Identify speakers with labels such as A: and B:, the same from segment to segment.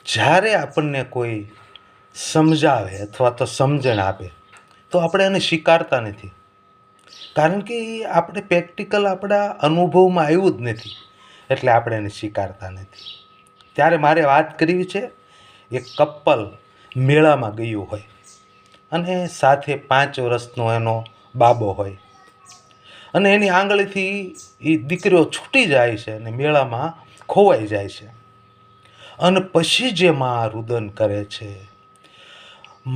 A: જ્યારે આપણને કોઈ સમજાવે અથવા તો સમજણ આપે તો આપણે એને સ્વીકારતા નથી, કારણ કે એ આપણે પ્રેક્ટિકલ આપણા અનુભવમાં આવ્યું જ નથી, એટલે આપણે એને સ્વીકારતા નથી. ત્યારે મારે વાત કરવી છે, એક કપલ મેળામાં ગયું હોય અને સાથે 5 વર્ષનો એનો બાબો હોય અને એની આંગળીથી એ દીકરીઓ છૂટી જાય છે અને મેળામાં ખોવાઈ જાય છે. અને પછી જે માં રુદન કરે છે,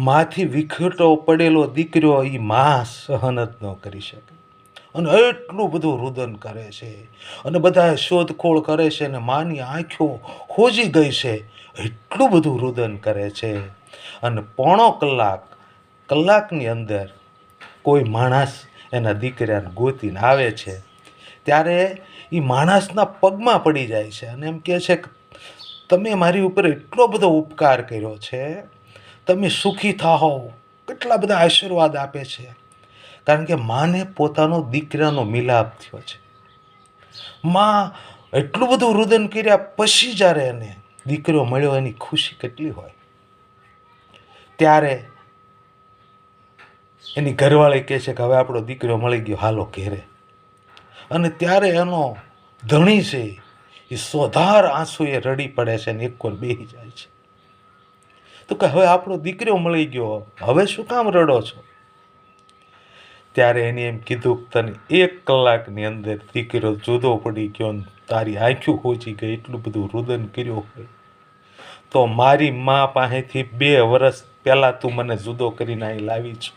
A: માંથી વિખેટો પડેલો દીકરો એ માં સહન જ ન કરી શકે અને એટલું બધું રુદન કરે છે અને બધા શોધખોળ કરે છે અને માની આંખો ખોજી ગઈ છે, એટલું બધું રુદન કરે છે. અને પોણો કલાકની અંદર કોઈ માણસ એના દીકરાને ગોતીને આવે છે. ત્યારે એ માણસના પગમાં પડી જાય છે અને એમ કહે છે કે તમે મારી ઉપર એટલો બધો ઉપકાર કર્યો છે, તમે સુખી થાઓ, કેટલા બધા આશીર્વાદ આપે છે. કારણ કે માને પોતાનો દીકરાનો મિલાપ થયો છે. માં એટલું બધું રુદન કર્યા પછી જ્યારે એને દીકરો મળ્યો, એની ખુશી કેટલી હોય. ત્યારે એની ઘરવાળી કહે છે કે હવે આપણો દીકરો મળી ગયો, હાલો ઘેરે. અને ત્યારે એનો ધણી છે એ સોધાર આંસુએ રડી પડે છે અને એક વાર બેસી જાય છે. તો કે હવે આપણો દીકરો મળી ગયો, હવે શું કામ રડો છો? ત્યારે એને એમ કીધું કે તને 1 કલાકની અંદર દીકરો જુદો પડી ગયો ને તારી આંખું ખોચી ગઈ, એટલું બધું રુદન કર્યું હોય તો મારી મા પાસેથી 2 વર્ષ પહેલાં તું મને જુદો કરીને અહીં લાવી છે,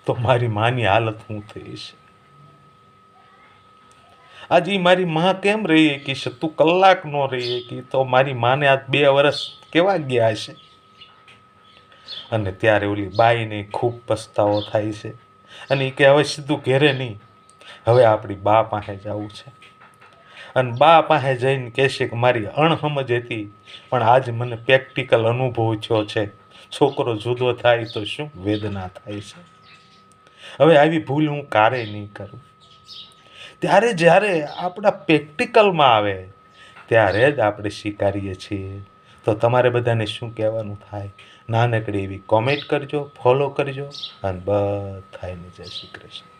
A: તો મારી માની હાલત શું થઈ છે? આજે મારી માં કેમ રહી શકી છે, તું કલાક ન રહી શકી, તો મારી માને આ 2 વર્ષ કેવા ગયા છે? અને ત્યારે ઓલી બાઈને ખૂબ પસ્તાવો થાય છે અને એ કે હવે સીધું ઘેરે નહીં, હવે આપણી બા પાસે જવું છે. અને બા પાસે જઈને કહેશે કે મારી અણસમજ હતી, પણ આજ મને પ્રેક્ટિકલ અનુભવ થયો છે, છોકરો જુદો થાય તો શું વેદના થાય છે. હવે આવી ભૂલ હું ક્યારેય નહીં કરું. ત્યારે જ્યારે આપણા પ્રેક્ટિકલમાં આવે ત્યારે જ આપણે સ્વીકારીએ છીએ. તો તમારે બધાને શું કહેવાનું થાય? નાનકડી એવી કોમેન્ટ કરજો, ફોલો કરજો અને બધાને જય શ્રી કૃષ્ણ.